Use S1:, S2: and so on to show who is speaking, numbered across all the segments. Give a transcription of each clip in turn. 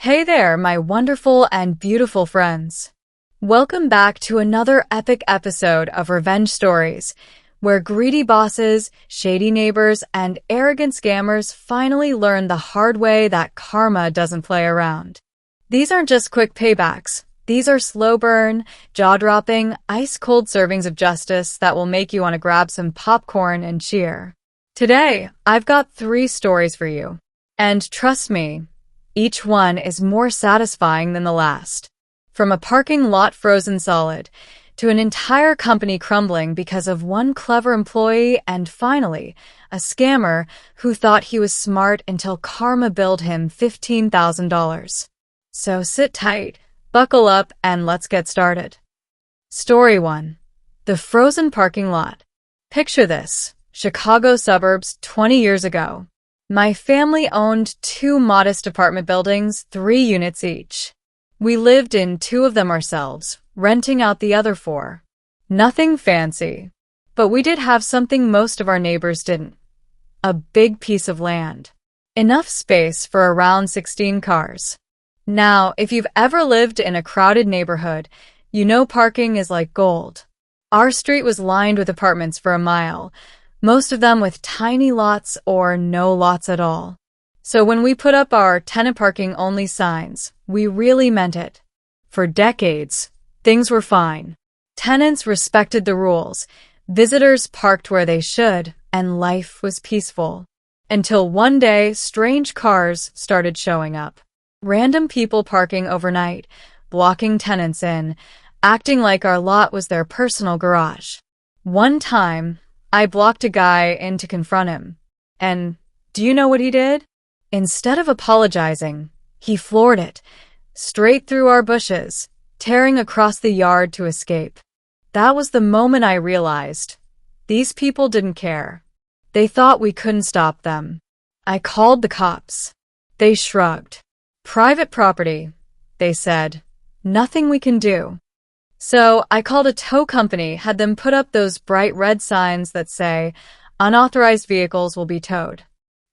S1: Hey there, my wonderful and beautiful friends. Welcome back to another epic episode of Revenge Stories, where greedy bosses, shady neighbors, and arrogant scammers finally learn the hard way that karma doesn't play around. These aren't just quick paybacks. These are slow burn, jaw-dropping, ice-cold servings of justice that will make you want to grab some popcorn and cheer. Today, I've got 3 stories for you. And trust me, each one is more satisfying than the last. From a parking lot frozen solid, to an entire company crumbling because of one clever employee, and finally, a scammer who thought he was smart until karma billed him $15,000. So sit tight, buckle up, and let's get started. Story 1. The Frozen Parking Lot. Picture this: Chicago suburbs 20 years ago. My family owned 2 modest apartment buildings, 3 units each. We lived in 2 of them ourselves, renting out the other 4. Nothing fancy, but we did have something most of our neighbors didn't: a big piece of land. Enough space for around 16 cars. Now, if you've ever lived in a crowded neighborhood, you know parking is like gold. Our street was lined with apartments for a mile, most of them with tiny lots or no lots at all. So when we put up our tenant parking only signs, we really meant it. For decades, things were fine. Tenants respected the rules, visitors parked where they should, and life was peaceful. Until one day, strange cars started showing up. Random people parking overnight, blocking tenants in, acting like our lot was their personal garage. One time, I blocked a guy in to confront him. And do you know what he did? Instead of apologizing, he floored it, straight through our bushes, tearing across the yard to escape. That was the moment I realized these people didn't care. They thought we couldn't stop them. I called the cops. They shrugged. Private property, they said. Nothing we can do. So I called a tow company, had them put up those bright red signs that say, "Unauthorized vehicles will be towed."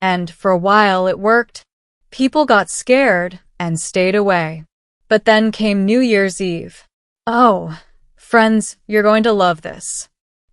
S1: And for a while it worked. People got scared and stayed away. But then came New Year's Eve. Oh, friends, you're going to love this.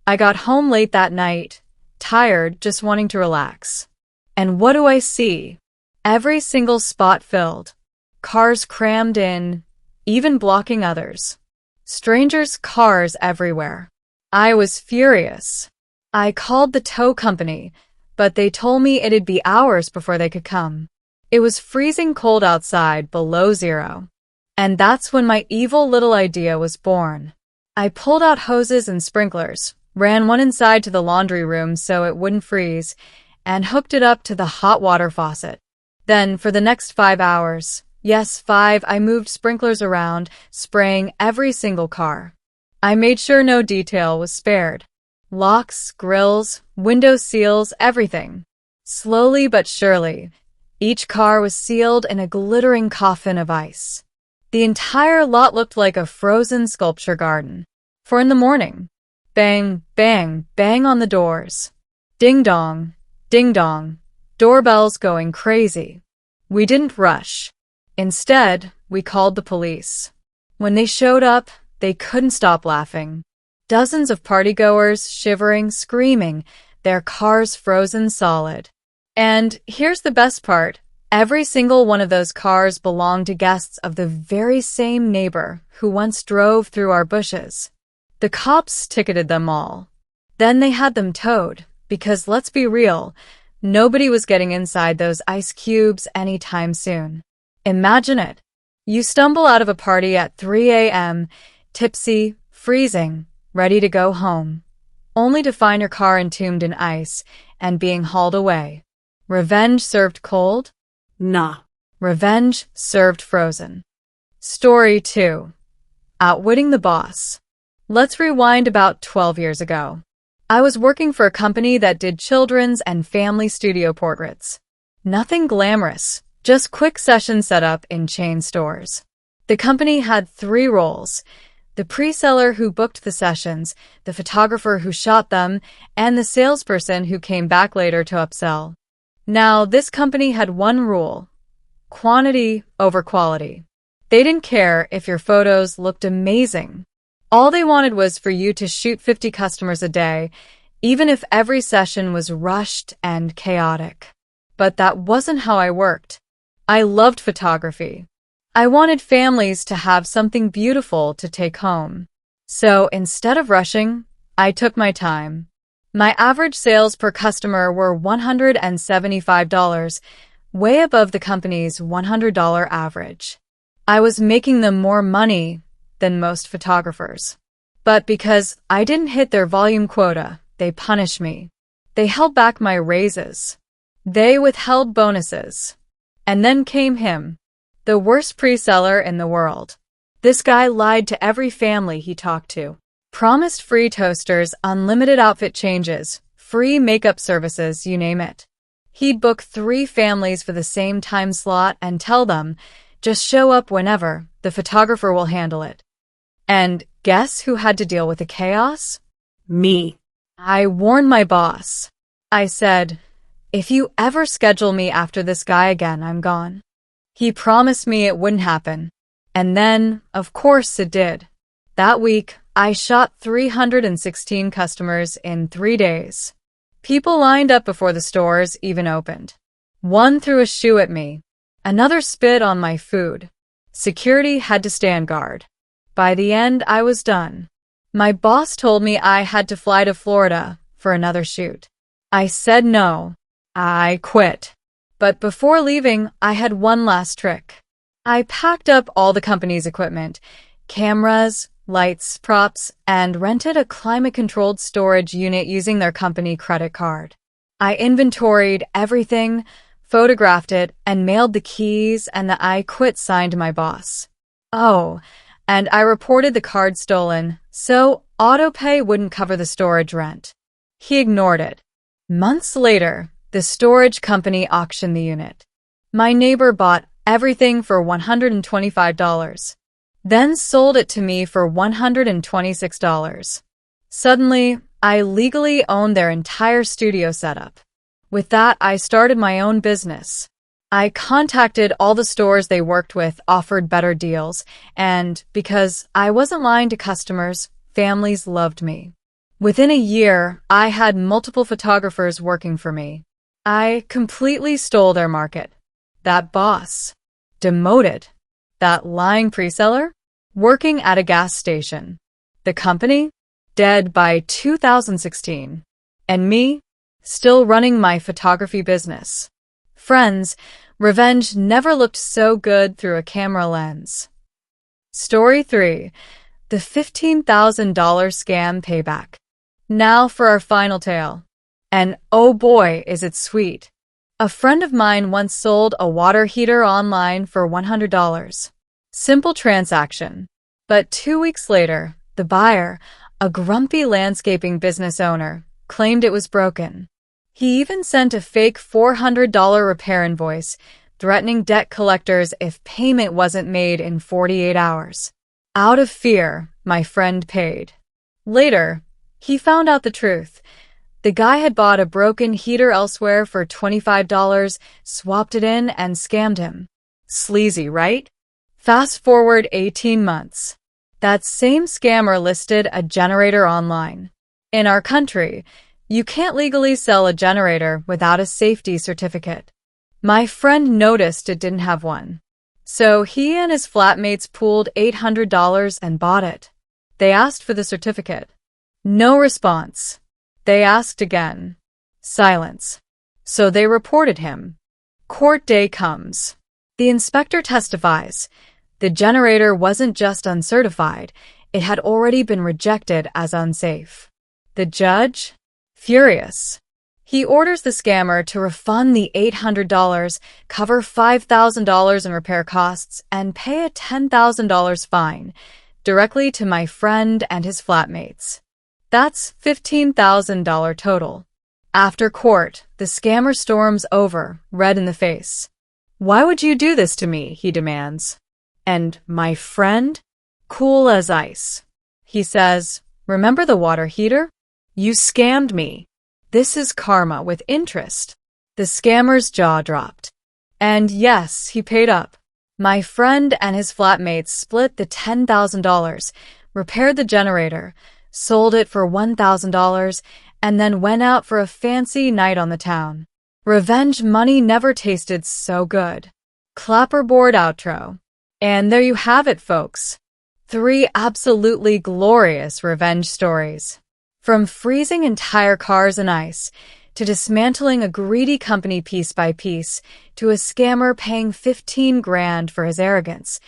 S1: I got home late that night, tired, just wanting to relax. And what do I see? Every single spot filled. Cars crammed in, even blocking others. Strangers' cars everywhere. I was furious. I called the tow company, but they told me it'd be hours before they could come. It was freezing cold outside, below 0. And that's when my evil little idea was born. I pulled out hoses and sprinklers, ran one inside to the laundry room so it wouldn't freeze, and hooked it up to the hot water faucet. Then, for the next 5 hours, yes, 5, I moved sprinklers around, spraying every single car. I made sure no detail was spared. Locks, grills, window seals, everything. Slowly but surely, each car was sealed in a glittering coffin of ice. The entire lot looked like a frozen sculpture garden. For in the morning, bang, bang, bang on the doors. Ding dong, doorbells going crazy. We didn't rush. Instead, we called the police. When they showed up, they couldn't stop laughing. Dozens of partygoers shivering, screaming, their cars frozen solid. And here's the best part. Every single one of those cars belonged to guests of the very same neighbor who once drove through our bushes. The cops ticketed them all. Then they had them towed, because let's be real, nobody was getting inside those ice cubes anytime soon. Imagine it. You stumble out of a party at 3 a.m., tipsy, freezing, ready to go home, only to find your car entombed in ice and being hauled away. Revenge served cold? Nah. Revenge served frozen. Story 2. Outwitting the boss. Let's rewind about 12 years ago. I was working for a company that did children's and family studio portraits. Nothing glamorous, just quick session setup in chain stores. The company had 3 roles: the pre-seller who booked the sessions, the photographer who shot them, and the salesperson who came back later to upsell. Now, this company had one rule: quantity over quality. They didn't care if your photos looked amazing. All they wanted was for you to shoot 50 customers a day, even if every session was rushed and chaotic. But that wasn't how I worked. I loved photography. I wanted families to have something beautiful to take home. So instead of rushing, I took my time. My average sales per customer were $175, way above the company's $100 average. I was making them more money than most photographers. But because I didn't hit their volume quota, they punished me. They held back my raises. They withheld bonuses. And then came him, the worst pre-seller in the world. This guy lied to every family he talked to. Promised free toasters, unlimited outfit changes, free makeup services, you name it. He'd book 3 families for the same time slot and tell them, just show up whenever, the photographer will handle it. And guess who had to deal with the chaos? Me. I warned my boss. I said, if you ever schedule me after this guy again, I'm gone. He promised me it wouldn't happen. And then, of course, it did. That week, I shot 316 customers in 3 days. People lined up before the stores even opened. One threw a shoe at me. Another spit on my food. Security had to stand guard. By the end, I was done. My boss told me I had to fly to Florida for another shoot. I said no. I quit. But before leaving, I had one last trick. I packed up all the company's equipment, cameras, lights, props, and rented a climate-controlled storage unit using their company credit card. I inventoried everything, photographed it, and mailed the keys and the I quit sign to my boss. Oh, and I reported the card stolen, so autopay wouldn't cover the storage rent. He ignored it. Months later, the storage company auctioned the unit. My neighbor bought everything for $125, then sold it to me for $126. Suddenly, I legally owned their entire studio setup. With that, I started my own business. I contacted all the stores they worked with, offered better deals, and because I wasn't lying to customers, families loved me. Within a year, I had multiple photographers working for me. I completely stole their market. That boss, demoted. That lying pre-seller, working at a gas station. The company, dead by 2016. And me, still running my photography business. Friends, revenge never looked so good through a camera lens. Story 3. The $15,000 scam payback. Now for our final tale. And oh boy, is it sweet. A friend of mine once sold a water heater online for $100. Simple transaction. But 2 weeks later, the buyer, a grumpy landscaping business owner, claimed it was broken. He even sent a fake $400 repair invoice, threatening debt collectors if payment wasn't made in 48 hours. Out of fear, my friend paid. Later, he found out the truth. The guy had bought a broken heater elsewhere for $25, swapped it in, and scammed him. Sleazy, right? Fast forward 18 months. That same scammer listed a generator online. In our country, you can't legally sell a generator without a safety certificate. My friend noticed it didn't have one. So he and his flatmates pooled $800 and bought it. They asked for the certificate. No response. They asked again. Silence. So they reported him. Court day comes. The inspector testifies. The generator wasn't just uncertified, it had already been rejected as unsafe. The judge? Furious. He orders the scammer to refund the $800, cover $5,000 in repair costs, and pay a $10,000 fine, directly to my friend and his flatmates. That's $15,000 total. After court, the scammer storms over, red in the face. Why would you do this to me? He demands. And my friend? Cool as ice. He says, remember the water heater? You scammed me. This is karma with interest. The scammer's jaw dropped. And yes, he paid up. My friend and his flatmates split the $10,000, repaired the generator, sold it for $1,000, and then went out for a fancy night on the town. Revenge money never tasted so good. Clapperboard outro. And there you have it, folks. 3 absolutely glorious revenge stories. From freezing entire cars in ice, to dismantling a greedy company piece by piece, to a scammer paying 15 grand for his arrogance.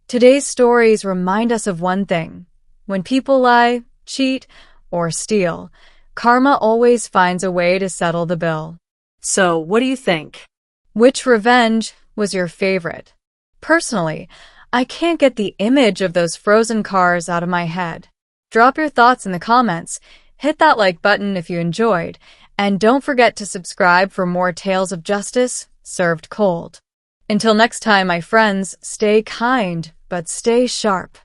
S1: Today's stories remind us of one thing. When people lie, cheat, or steal, karma always finds a way to settle the bill.
S2: So, what do you think?
S1: Which revenge was your favorite? Personally, I can't get the image of those frozen cars out of my head. Drop your thoughts in the comments, hit that like button if you enjoyed, and don't forget to subscribe for more tales of justice served cold. Until next time, my friends, stay kind, but stay sharp.